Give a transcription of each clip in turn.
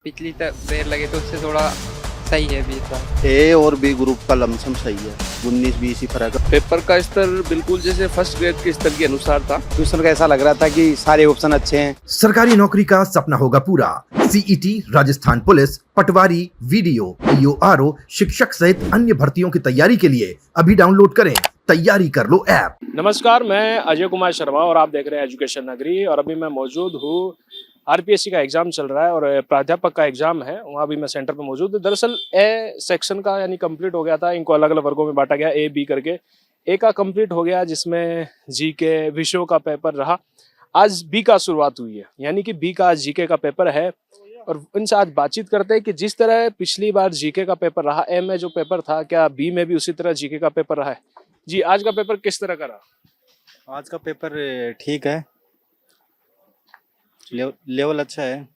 पिछली बेर लगे तो उससे थोड़ा सही है अभी इस बार। ए और बी ग्रुप का लमसम सही है, 19-20 ही फर्क है। पेपर का स्तर बिल्कुल जैसे फर्स्ट ग्रेड के स्तर के अनुसार था। क्वेश्चन का ऐसा लग रहा था कि सारे ऑप्शन अच्छे हैं। सरकारी नौकरी का सपना होगा पूरा। सीईटी, राजस्थान पुलिस, पटवारी, वीडियो, ईओआरओ, शिक्षक सहित अन्य भर्तियों की तैयारी के लिए अभी डाउनलोड करें तैयारी कर लो ऐप। नमस्कार, मैं अजय कुमार शर्मा और आप देख रहे हैं एजुकेशन नगरी। और अभी मैं मौजूद हूँ, आरपीएससी का एग्जाम चल रहा है और प्राध्यापक का एग्जाम है, वहाँ भी मैं सेंटर पे मौजूद हूँ। दरअसल ए सेक्शन का यानी कंप्लीट हो गया था, इनको अलग अलग वर्गों में बांटा गया, ए बी करके। ए का कंप्लीट हो गया जिसमें जीके विषयों का पेपर रहा। आज बी का शुरुआत हुई है, यानी कि बी का आज जीके का पेपर है। और उनसे आज बातचीत करते हैं कि जिस तरह पिछली बार जीके का पेपर रहा, ए में जो पेपर था, क्या बी में भी उसी तरह जीके का पेपर रहा है? जी, आज का पेपर किस तरह का रहा? आज का पेपर ठीक है, लेवल अच्छा है।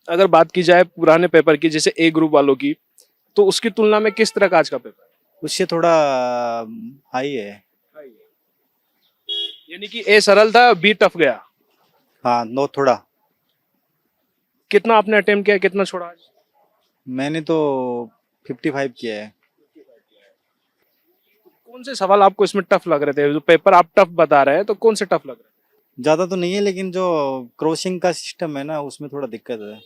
अगर बात की जाए पुराने पेपर की, जैसे ए ग्रुप वालों की, तो उसकी तुलना में किस तरह का आज का पेपर? उससे थोड़ा हाई है। यानी कि ए सरल था, बी टफ गया। हाँ, नो थोड़ा। कितना आपने अटेम्प्ट किया, कितना छोड़ा आज? मैंने तो 55 किया है। कौन से सवाल आपको इसमें टफ लग रहे थे? जो पेपर आप टफ बता रहे हैं, तो कौन से टफ लग रहे थे? ज्यादा तो नहीं है, लेकिन जो क्रॉसिंग का सिस्टम है ना, उसमें थोड़ा दिक्कत है।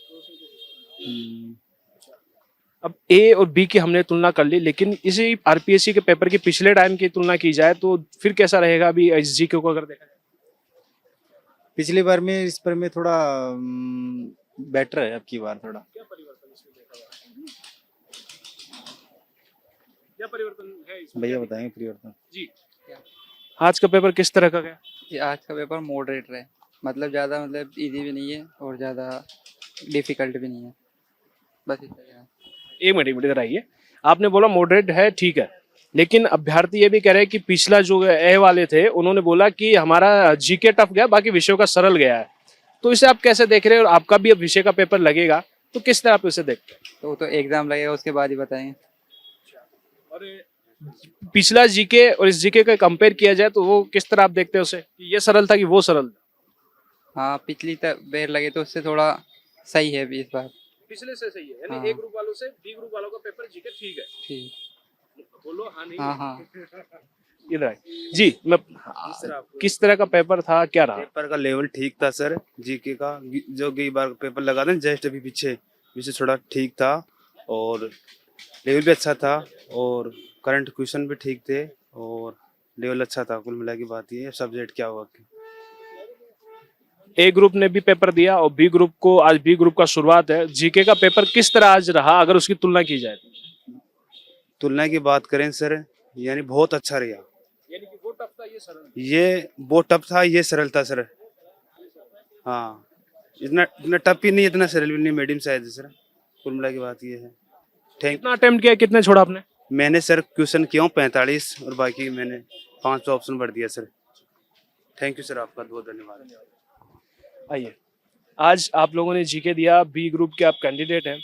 अब ए और बी की हमने तुलना कर ली, लेकिन इसी आरपीएससी के पेपर के पिछले टाइम की तुलना की जाए तो फिर कैसा रहेगा अभी जीके को अगर देखा जाए? पिछली बार में इस बार में थोड़ा बेटर है। अब की बार थोड़ा क्या परिवर्तन इसमें देखा हुआ है? क्या परिवर्तन है इसमें? भैया बताएंगे परिवर्तन। जी, आज का पेपर किस तरह का गया? ये आज का पेपर मॉडरेट रहे, मतलब ज़्यादा इजी भी नहीं है और ज़्यादा डिफिकल्ट भी नहीं है, बस इतना है। एक मिनट इधर आइए। आपने बोला मॉडरेट है, ठीक है, लेकिन अभ्यर्थी ये भी कह रहे हैं कि पिछला जो ए वाले थे उन्होंने बोला कि हमारा जीके टफ गया, बाकी विषयों का सरल गया है। तो इसे आप कैसे देख रहे हैं? और आपका भी अब विषय का पेपर लगेगा, तो किस तरह आप इसे देखते हैं? तो वो तो एग्ज़ाम लगेगा, उसके बाद ही बताएंगे। और पिछला जीके और इस जीके का कंपेयर किया जाए तो वो किस तरह आप देखते हैं उसे, कि ये सरल था कि वो सरल था? हाँ, पिछली बेर लगे तो उससे थोड़ा सही है अभी इस बार। पिछले से सही है, यानी हाँ। ए ग्रुप वालों से बी ग्रुप वालों का पेपर जीके ठीक है। ठीक। बोलो हाँ नहीं। हाँ हाँ। इधर आइए। जी, मैं किस तरह का पेपर था, क्या रहा? पेपर का लेवल ठीक था सर। जीके का जो कई बार पेपर लगा था जस्ट अभी पीछे पीछे थोड़ा ठीक था, और लेवल भी अच्छा था, और करंट क्वेश्चन भी ठीक थे, और लेवल अच्छा था। कुल मिला की बात ये सब्जेक्ट क्या हुआ कि ए ग्रुप ने भी पेपर दिया और बी ग्रुप को आज बी ग्रुप का शुरुआत है। जीके का पेपर किस तरह आज रहा अगर उसकी तुलना की जाए? तुलना की बात करें सर, यानी बहुत अच्छा रहा। यानी कि वो टफ था, ये सरल। ये बहुत टफ था, ये सरल था सर। हाँ, इतना इतना टफ ही नहीं, इतना सरल भी नहीं, मीडियम साइज है सर। कुल मिला की बात ये है। थैंक। कितना अटेम्प्ट किया, कितने छोड़ा आपने? मैंने सर क्वेश्चन किया 45, और बाकी मैंने 5 ऑप्शन भर दिया सर। थैंक यू सर, आपका बहुत धन्यवाद। आइए, आज आप लोगों ने जीके दिया, बी ग्रुप के आप कैंडिडेट हैं।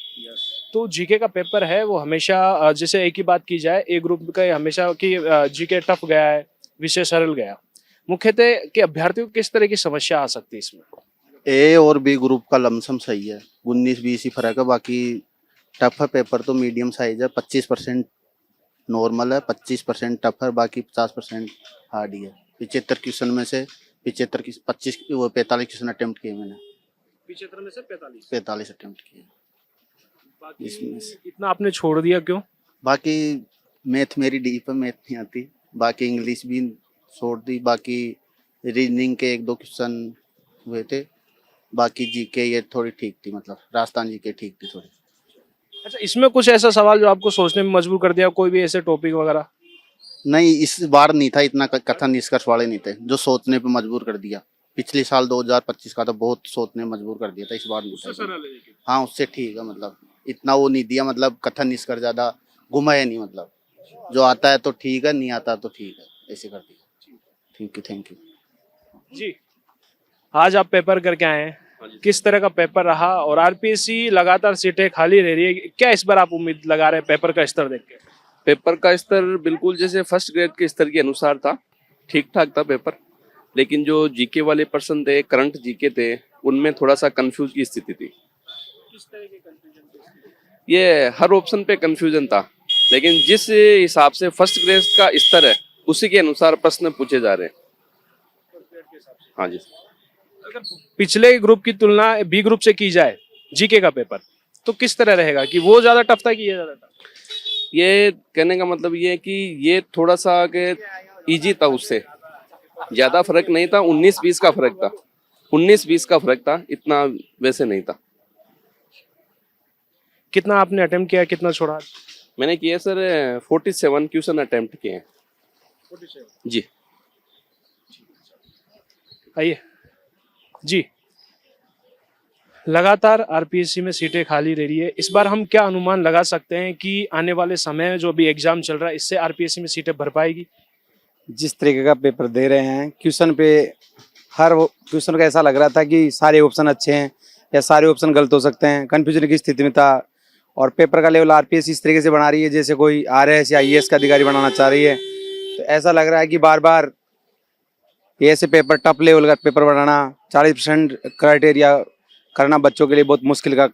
तो जीके का पेपर है वो हमेशा, जैसे एक ही बात की जाए, ए ग्रुप का हमेशा कि जीके टफ गया है, विषय सरल गया। मुख्यतः कि अभ्यर्थियों को किस तरह की समस्या आ सकती है इसमें? ए और बी ग्रुप का लमसम सही है, 19-20 ही फर्क है। बाकी टफ है पेपर तो मीडियम साइज है, 25% नॉर्मल है, 25% टफ है, बाकी 50% हार्ड ही है। 75 क्वेश्चन में से 45 क्वेश्चन अटेम्प्ट किए मैंने। 75 में से 45 अटेम्प्ट किए। इसमें से इतना आपने छोड़ दिया क्यों? बाकी मैथ मेरी डीप है, मैथ नहीं आती। बाकी इंग्लिश भी छोड़ दी। बाकी रीजनिंग के 1-2 क्वेश्चन हुए थे। बाकी जीके ये थोड़ी ठीक थी, मतलब राजस्थान जीके ठीक थी थोड़ी। अच्छा, इसमें कुछ ऐसा सवाल जो आपको सोचने में मजबूर कर दिया, कोई भी ऐसे टॉपिक वगैरह? नहीं, इस बार नहीं था इतना कथन निष्कर्ष वाले नहीं थे जो सोचने पे मजबूर कर दिया। पिछले साल 2025 का तो बहुत सोचने में मजबूर कर दिया था, इस बार नहीं था। हाँ, उससे ठीक है, मतलब इतना वो नहीं दिया, मतलब कथन निष्कर्ष ज्यादा घुमाया नहीं, मतलब जो आता है तो ठीक है, नहीं आता तो ठीक है, ऐसे कर दिया। थैंक यू जी, आज आप पेपर करके आए हैं, किस तरह का पेपर रहा? और आरपीएससी लगातार सीटें खाली रह रही है, क्या इस बार आप उम्मीद लगा रहे हैं पेपर का स्तर देख के? पेपर का स्तर बिल्कुल जैसे फर्स्ट ग्रेड के स्तर के अनुसार था, ठीक ठाक था पेपर। लेकिन जो जीके वाले पर्सन थे, करंट जीके थे, उनमें थोड़ा सा कंफ्यूज की स्थिति थी। ये हर ऑप्शन पे कंफ्यूजन था, लेकिन जिस हिसाब से फर्स्ट ग्रेड का स्तर है उसी के अनुसार प्रश्न पूछे जा रहे हैं। हाँ जी। अगर पिछले ग्रुप की तुलना बी ग्रुप से की जाए जीके का पेपर, तो किस तरह रहेगा कि वो ज्यादा टफ था कि ये ज्यादा टफ? ये कहने का मतलब ये है कि ये थोड़ा सा के इजी था, उससे ज्यादा फर्क नहीं था। 19-20 का फर्क था, 19-20 का फर्क था, इतना वैसे नहीं था। कितना आपने अटेम्प्ट किया, कितना छोड़ा? मैंने किए सर 47 क्वेश्चन अटेम्प्ट किए हैं जी। आइए जी। लगातार आरपीएससी में सीटें खाली रह रही है, इस बार हम क्या अनुमान लगा सकते हैं कि आने वाले समय में जो भी एग्जाम चल रहा है इससे आरपीएससी में सीटें भर पाएगी? जिस तरीके का पेपर दे रहे हैं, क्वेश्चन पे हर क्वेश्चन का ऐसा लग रहा था कि सारे ऑप्शन अच्छे हैं या सारे ऑप्शन गलत हो सकते हैं, कन्फ्यूजन की स्थिति में था। और पेपर का लेवल आरपीएससी इस तरीके से बना रही है जैसे कोई आरएएस या आईएएस का अधिकारी बनाना चाह रही है। तो ऐसा लग रहा है कि बार बार ये ऐसे पेपर, टफ लेवल का पेपर बनाना, 40% क्राइटेरिया करना बच्चों के लिए बहुत मुश्किल का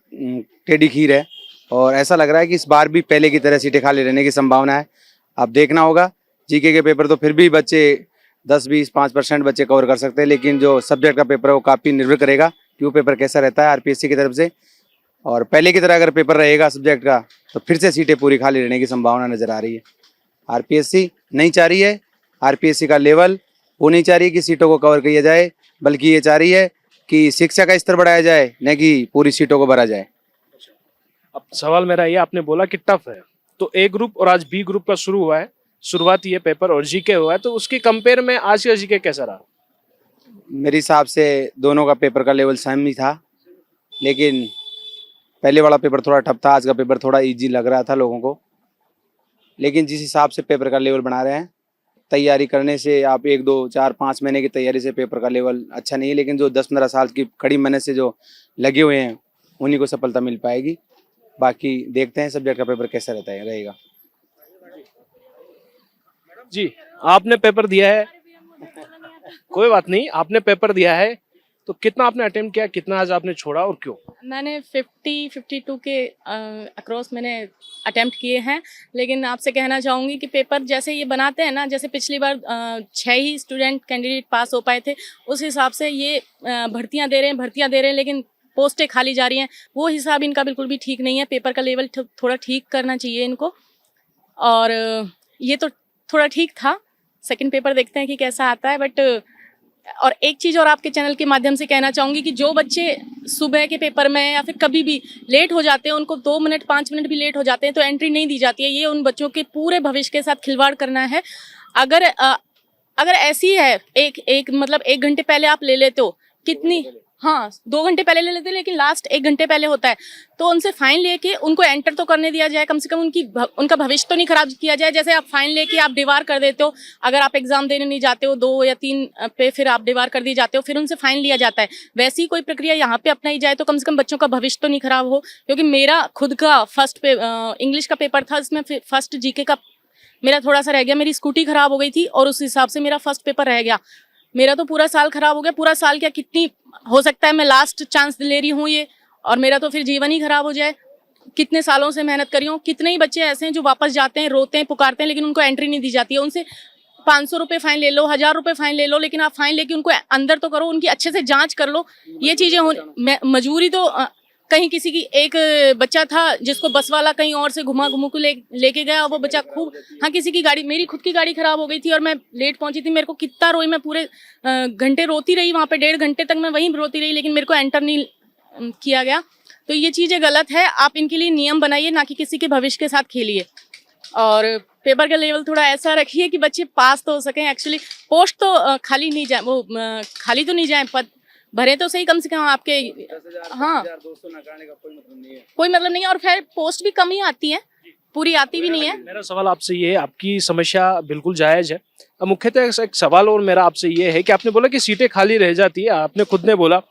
टेढ़ी खीर है। और ऐसा लग रहा है कि इस बार भी पहले की तरह सीटें खाली रहने की संभावना है। अब देखना होगा। जीके के पेपर तो फिर भी बच्चे 10-20-5% बच्चे कवर कर सकते हैं, लेकिन जो सब्जेक्ट का पेपर है वो काफ़ी निर्भर करेगा कि वो पेपर कैसा रहता है आरपीएससी की तरफ से। और पहले की तरह अगर पेपर रहेगा सब्जेक्ट का तो फिर से सीटें पूरी खाली रहने की संभावना नज़र आ रही है। आरपीएससी नहीं चाह रही है, आरपीएससी का लेवल वो नहीं चाह रही है कि सीटों को कवर किया जाए, बल्कि ये चाह रही है कि शिक्षा का स्तर बढ़ाया जाए, न कि पूरी सीटों को भरा जाए। अब सवाल मेरा ये, आपने बोला कि टफ है, तो ए ग्रुप और आज बी ग्रुप का शुरू हुआ है, शुरुआती ये पेपर और जीके हुआ है, तो उसके कंपेयर में आज का जीके कैसा रहा? मेरे हिसाब से दोनों का पेपर का लेवल सेम ही था, लेकिन पहले वाला पेपर थोड़ा टफ था, आज का पेपर थोड़ा इजी लग रहा था लोगों को। लेकिन जिस हिसाब से पेपर का लेवल बना रहे हैं, तैयारी करने से आप 1-2-4-5 महीने की तैयारी से पेपर का लेवल अच्छा नहीं है, लेकिन जो 10-15 साल की कड़ी मेहनत से जो लगे हुए हैं उन्हीं को सफलता मिल पाएगी। बाकी देखते हैं सब्जेक्ट का पेपर कैसा रहेगा। जी, आपने पेपर दिया है, कोई बात नहीं, आपने पेपर दिया है, तो कितना आपने अटेम्प्ट किया, कितना आज आपने छोड़ा और क्यों? मैंने 52 के अक्रॉस मैंने अटेम्प्ट किए हैं, लेकिन आपसे कहना चाहूँगी कि पेपर जैसे ये बनाते हैं ना, जैसे पिछली बार 6 ही स्टूडेंट कैंडिडेट पास हो पाए थे, उस हिसाब से ये भर्तियां दे रहे हैं, लेकिन पोस्टें खाली जा रही हैं, वो हिसाब इनका बिल्कुल भी ठीक नहीं है। पेपर का लेवल थोड़ा ठीक करना चाहिए इनको। और ये तो थोड़ा ठीक था, सेकंड पेपर देखते हैं कि कैसा आता है। बट और एक चीज़ और आपके चैनल के माध्यम से कहना चाहूँगी कि जो बच्चे सुबह के पेपर में या फिर कभी भी लेट हो जाते हैं, उनको 2 मिनट 5 मिनट भी लेट हो जाते हैं तो एंट्री नहीं दी जाती है। ये उन बच्चों के पूरे भविष्य के साथ खिलवाड़ करना है। अगर ऐसी है एक मतलब 1 घंटे पहले आप ले लेते हो, कितनी, हाँ 2 घंटे पहले ले लेते हैं, लेकिन लास्ट 1 घंटे पहले होता है, तो उनसे फाइन लेके उनको एंटर तो करने दिया जाए, कम से कम उनका भविष्य तो नहीं खराब किया जाए। जैसे आप फाइन लेके आप डिवार कर देते हो, अगर आप एग्जाम देने नहीं जाते हो 2 या 3 पे, फिर आप डिवार कर दिए जाते हो, फिर उनसे फाइन लिया जाता है। वैसी कोई प्रक्रिया यहाँ पे अपनाई जाए तो कम से कम बच्चों का भविष्य तो नहीं खराब हो। क्योंकि मेरा खुद का फर्स्ट इंग्लिश का पेपर था, इसमें फर्स्ट जीके का मेरा थोड़ा सा रह गया, मेरी स्कूटी खराब हो गई थी और उस हिसाब से मेरा फर्स्ट पेपर रह गया। मेरा तो पूरा साल खराब हो गया, पूरा साल क्या, कितनी हो सकता है मैं लास्ट चांस ले रही हूँ ये, और मेरा तो फिर जीवन ही खराब हो जाए। कितने सालों से मेहनत करी हूँ। कितने ही बच्चे ऐसे हैं जो वापस जाते हैं, रोते हैं, पुकारते हैं, लेकिन उनको एंट्री नहीं दी जाती है। उनसे 500 रुपये फाइन ले लो, 1000 रुपये फाइन ले लो, लेकिन आप फाइन लेके उनको अंदर तो करो, उनकी अच्छे से जांच कर लो। ये चीजें हो, मजबूरी तो कहीं किसी की, एक बच्चा था जिसको बस वाला कहीं और से घुमा के लेके गया, वो बच्चा खूब, हाँ किसी की गाड़ी, मेरी खुद की गाड़ी खराब हो गई थी और मैं लेट पहुंची थी, मेरे को कितना रोई, मैं पूरे घंटे रोती रही वहाँ पे, 1.5 घंटे तक मैं वहीं रोती रही, लेकिन मेरे को एंटर नहीं किया गया। तो ये चीज़ें गलत है, आप इनके लिए नियम बनाइए, ना कि किसी के भविष्य के साथ खेलिए। और पेपर का लेवल थोड़ा ऐसा रखिए कि बच्चे पास तो हो सकें। एक्चुअली पोस्ट तो खाली नहीं जाए, वो खाली तो नहीं जाए, पद भरे तो सही, कम से कम आपके, हाँ कोई मतलब नहीं है। और फिर पोस्ट भी कम ही आती है, पूरी आती भी नहीं है। मेरा सवाल आपसे ये है, आपकी समस्या बिल्कुल जायज है। अब मुख्यतः एक सवाल और मेरा आपसे ये है कि आपने बोला कि सीटें खाली रह जाती है, आपने खुद ने बोला,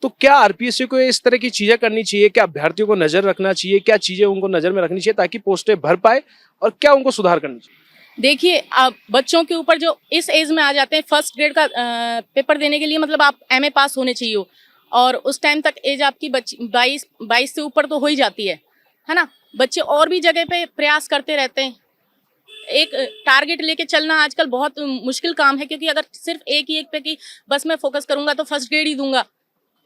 तो क्या आरपीएससी को इस तरह की चीजें करनी चाहिए? क्या अभ्यर्थियों को नजर रखना चाहिए? क्या चीजें उनको नजर में रखनी चाहिए ताकि पोस्टें भर पाए, और क्या उनको सुधार करना चाहिए? देखिए, आप बच्चों के ऊपर जो इस एज में आ जाते हैं, फर्स्ट ग्रेड का पेपर देने के लिए, मतलब आप एमए पास होने चाहिए हो, और उस टाइम तक एज आपकी 22 से ऊपर तो हो ही जाती है ना। बच्चे और भी जगह पे प्रयास करते रहते हैं। एक टारगेट लेके चलना आजकल बहुत मुश्किल काम है, क्योंकि अगर सिर्फ एक ही एक पे कि बस मैं फोकस करूंगा तो फर्स्ट ग्रेड ही दूंगा।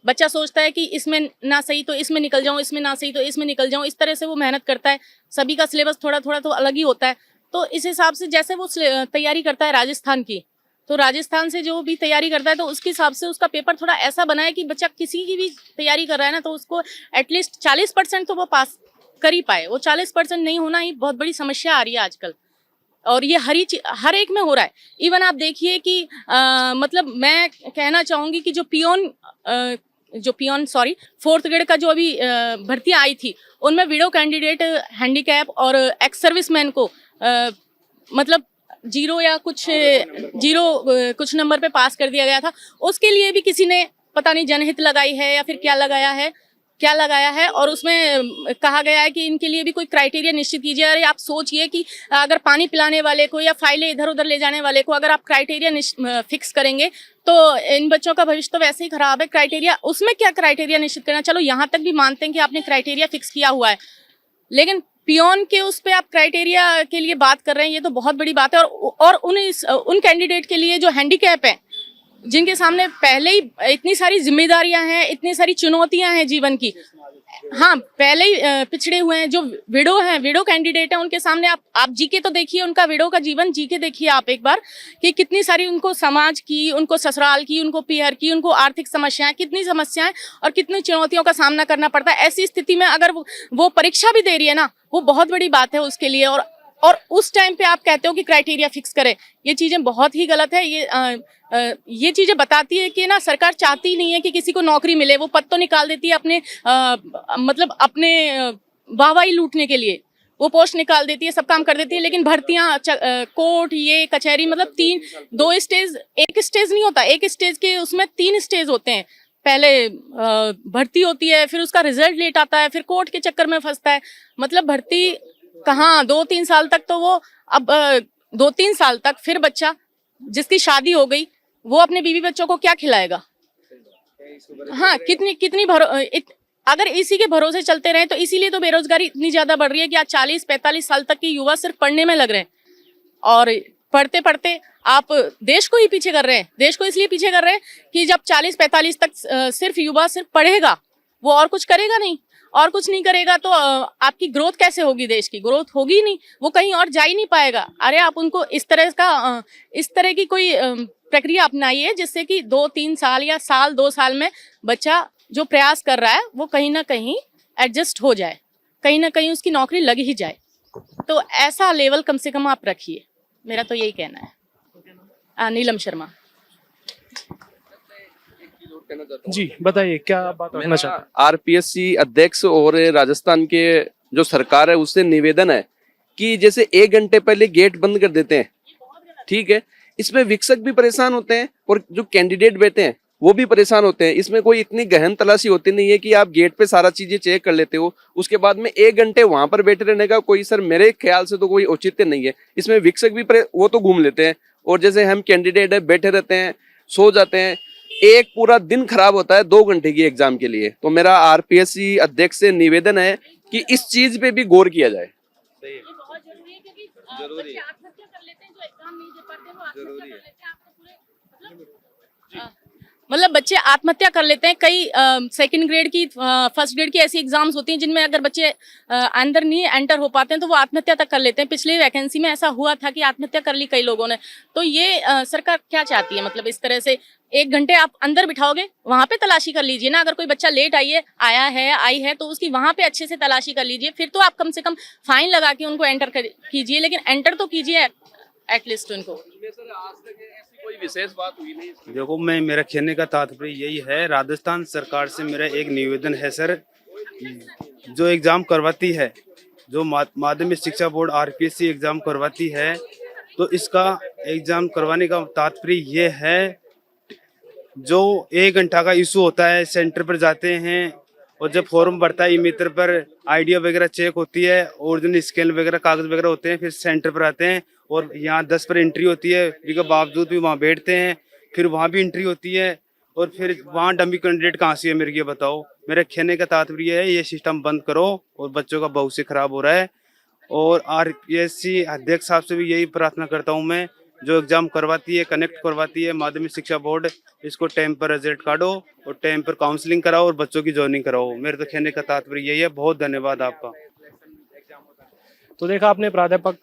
बच्चा सोचता है कि इसमें ना सही तो इसमें निकल जाऊं, इसमें ना सही तो इसमें निकल जाऊं, इस तरह से वो मेहनत करता है। सभी का सिलेबस थोड़ा थोड़ा तो अलग ही होता है। तो इस हिसाब से जैसे वो तैयारी करता है राजस्थान की, तो राजस्थान से जो भी तैयारी करता है तो उसके हिसाब से उसका पेपर थोड़ा ऐसा बना है कि बच्चा किसी की भी तैयारी कर रहा है ना, तो उसको एटलीस्ट 40% तो वो पास कर ही पाए। वो 40% नहीं होना ही बहुत बड़ी समस्या आ रही है आजकल, और ये हर एक में हो रहा है। इवन आप देखिए कि मतलब मैं कहना चाहूंगी कि जो पियोन फोर्थ ग्रेड का जो अभी भर्ती आई थी, उनमें विडो कैंडिडेट, हैंडीकैप और एक्स सर्विसमैन को मतलब जीरो कुछ नंबर पे पास कर दिया गया था। उसके लिए भी किसी ने पता नहीं जनहित लगाई है या फिर क्या लगाया है और उसमें कहा गया है कि इनके लिए भी कोई क्राइटेरिया निश्चित कीजिए। अरे आप सोचिए कि अगर पानी पिलाने वाले को या फाइलें इधर उधर ले जाने वाले को अगर आप क्राइटेरिया फिक्स करेंगे तो इन बच्चों का भविष्य तो वैसे ही खराब है। क्राइटेरिया, उसमें क्या क्राइटेरिया निश्चित करना, चलो यहाँ तक भी मानते हैं कि आपने क्राइटेरिया फिक्स किया हुआ है, लेकिन पियोन के उस पे आप क्राइटेरिया के लिए बात कर रहे हैं, ये तो बहुत बड़ी बात है। और उन कैंडिडेट के लिए जो हैंडीकैप है, जिनके सामने पहले ही इतनी सारी जिम्मेदारियां हैं, इतनी सारी चुनौतियां हैं जीवन की, हाँ पहले ही पिछड़े हुए हैं, जो विडो कैंडिडेट हैं, उनके सामने आप जीके तो देखिए, उनका विडो का जीवन जीके देखिए आप एक बार, कि कितनी सारी उनको समाज की, उनको ससुराल की, उनको पीहर की, उनको आर्थिक समस्याएं, कितनी समस्याएं और कितनी चुनौतियों का सामना करना पड़ता है। ऐसी स्थिति में अगर वो परीक्षा भी दे रही है ना, वो बहुत बड़ी बात है उसके लिए। और उस टाइम पे आप कहते हो कि क्राइटेरिया फिक्स करें, ये चीजें बहुत ही गलत है। ये चीजें बताती है कि ना सरकार चाहती नहीं है कि किसी को नौकरी मिले। वो पद तो निकाल देती है अपने मतलब अपने वाहवाही लूटने के लिए, वो पोस्ट निकाल देती है, सब काम कर देती है, लेकिन भर्तियां कोर्ट, ये कचहरी, मतलब एक स्टेज नहीं होता, एक स्टेज के उसमें 3 स्टेज होते हैं। पहले भर्ती होती है, फिर उसका रिजल्ट लेट आता है, फिर कोर्ट के चक्कर में फंसता है। मतलब भर्ती कहाँ 2-3 साल तक, तो वो अब 2-3 साल तक फिर बच्चा जिसकी शादी हो गई वो अपने बीवी बच्चों को क्या खिलाएगा। हाँ, कितनी अगर इसी के भरोसे चलते रहे तो इसीलिए तो बेरोजगारी इतनी ज्यादा बढ़ रही है कि आज 40-45 साल तक के युवा सिर्फ पढ़ने में लग रहे हैं, और पढ़ते पढ़ते आप देश को ही पीछे कर रहे हैं। देश को इसलिए पीछे कर रहे हैं कि जब 40-45 तक सिर्फ युवा सिर्फ पढ़ेगा, वो और कुछ करेगा नहीं, और कुछ नहीं करेगा तो आपकी ग्रोथ कैसे होगी? देश की ग्रोथ होगी ही नहीं, वो कहीं और जा ही नहीं पाएगा। अरे आप उनको इस तरह की कोई प्रक्रिया अपनाइए जिससे कि 2-3 साल या साल 2 साल में बच्चा जो प्रयास कर रहा है वो कहीं ना कहीं एडजस्ट हो जाए, कहीं ना कहीं उसकी नौकरी लग ही जाए। तो ऐसा लेवल कम से कम आप रखिए, मेरा तो यही कहना है। नीलम शर्मा जी, बताइए क्या बात करना चाहते हैं? आरपीएससी अध्यक्ष और राजस्थान के जो सरकार है उससे निवेदन है कि जैसे 1 घंटे पहले गेट बंद कर देते हैं, ठीक है, इसमें विक्षक भी परेशान होते हैं और जो कैंडिडेट बैठे हैं वो भी परेशान होते हैं। इसमें कोई इतनी गहन तलाशी होती नहीं है कि आप गेट पे सारा चीजें चेक कर लेते हो, उसके बाद में 1 घंटे वहां पर बैठे रहने का कोई सर मेरे ख्याल से तो कोई औचित्य नहीं है। इसमें विक्षक भी वो तो घूम लेते हैं, और जैसे हम कैंडिडेट है बैठे रहते हैं, सो जाते हैं, एक पूरा दिन खराब होता है 2 घंटे की एग्जाम के लिए। तो मेरा आरपीएससी अध्यक्ष से निवेदन है कि इस चीज पे भी गौर किया जाए। ये बहुत जरूरी है, क्योंकि बच्चे आत्महत्या कर लेते हैं, जो एग्जाम नहीं दे पाते वो आत्महत्या कर लेते हैं। आपको पूरे मतलब बच्चे आत्महत्या कर लेते हैं। कई सेकंड ग्रेड की, फर्स्ट ग्रेड की ऐसी एग्जाम्स होती हैं जिनमें अगर बच्चे अंदर नहीं एंटर हो पाते हैं तो वो आत्महत्या तक कर लेते हैं। पिछली वैकेंसी में ऐसा हुआ था कि आत्महत्या कर ली कई लोगों ने। तो ये सरकार क्या चाहती है? मतलब इस तरह से 1 घंटे आप अंदर बिठाओगे, वहां पे तलाशी कर लीजिए ना। अगर कोई बच्चा लेट आई है तो उसकी वहां पे अच्छे से तलाशी कर लीजिए, फिर तो आप कम से कम फाइन लगा के उनको एंटर कीजिए, लेकिन एंटर तो कीजिए एटलीस्ट उनको। कोई विशेष बात हुई नहीं। देखो, मेरा कहने का तात्पर्य यही है, राजस्थान सरकार से मेरा एक निवेदन है सर, जो एग्जाम करवाती है, जो माध्यमिक शिक्षा बोर्ड आरपीएससी एग्जाम करवाती है, तो इसका एग्जाम करवाने का तात्पर्य ये है, जो 1 घंटा का इशू होता है, सेंटर पर जाते हैं और जब फॉर्म भरता है ई-मित्र पर आईडिया वगैरह चेक होती है, ओरिजिनल स्कैन वगैरह कागज वगैरह होते हैं, फिर सेंटर पर आते हैं और यहाँ 10 पर एंट्री होती है, इसके बावजूद भी वहाँ बैठते हैं, फिर वहाँ भी एंट्री होती है, और फिर वहाँ डमी कैंडिडेट कहाँ से है मेरे ये बताओ। मेरे कहने का तात्पर्य है ये सिस्टम बंद करो और बच्चों का भविष्य खराब हो रहा है। और आरपीएससी अध्यक्ष साहब से भी यही प्रार्थना करता हूँ मैं, जो एग्जाम करवाती है, कनेक्ट करवाती है माध्यमिक शिक्षा बोर्ड, इसको टाइम पर रिजल्ट काटो और टाइम पर काउंसलिंग कराओ और बच्चों की ज्वाइनिंग कराओ। मेरे तो कहने का तात्पर्य यही है। बहुत धन्यवाद आपका। तो देखा आपने प्राध्यापक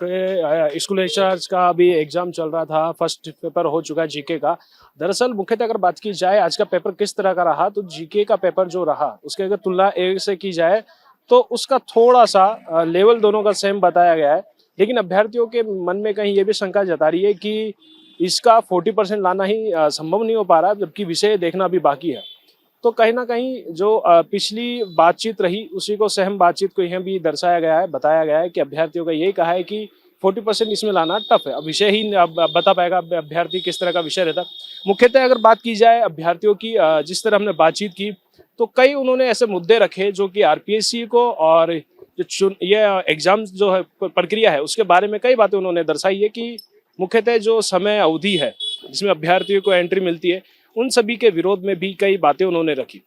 स्कूल इंचार्ज का अभी एग्जाम चल रहा था, फर्स्ट पेपर हो चुका है जीके का। दरअसल मुख्यतः अगर बात की जाए आज का पेपर किस तरह का रहा, तो जीके का पेपर जो रहा उसके अगर तुलना ए से की जाए तो उसका थोड़ा सा लेवल दोनों का सेम बताया गया है। लेकिन अभ्यर्थियों के मन में कहीं ये भी शंका जता रही है कि इसका 40% लाना ही संभव नहीं हो पा रहा, जबकि विषय देखना भी बाकी है। तो कहीं ना कहीं जो पिछली बातचीत रही उसी को सहम बातचीत को यहाँ भी दर्शाया गया है, बताया गया है कि अभ्यर्थियों का यही कहा है कि 40% इसमें लाना टफ है। अब विषय ही अब बता पाएगा अभ्यर्थी किस तरह का विषय रहता। मुख्यतः अगर बात की जाए अभ्यर्थियों की, जिस तरह हमने बातचीत की तो कई उन्होंने ऐसे मुद्दे रखे जो कि आरपीएससी को और जो ये एग्जाम जो है प्रक्रिया है उसके बारे में कई बातें उन्होंने दर्शाई है कि मुख्यतः जो समय अवधि है जिसमें अभ्यर्थियों को एंट्री मिलती है उन सभी के विरोध में भी कई बातें उन्होंने रखी।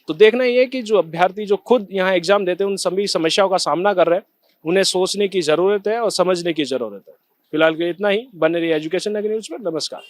तो देखना ये कि जो अभ्यर्थी जो खुद यहाँ एग्जाम देते हैं उन सभी समस्याओं का सामना कर रहे हैं, उन्हें सोचने की जरूरत है और समझने की जरूरत है। फिलहाल के इतना ही। बने रहिए एजुकेशन नगरी न्यूज पर। नमस्कार।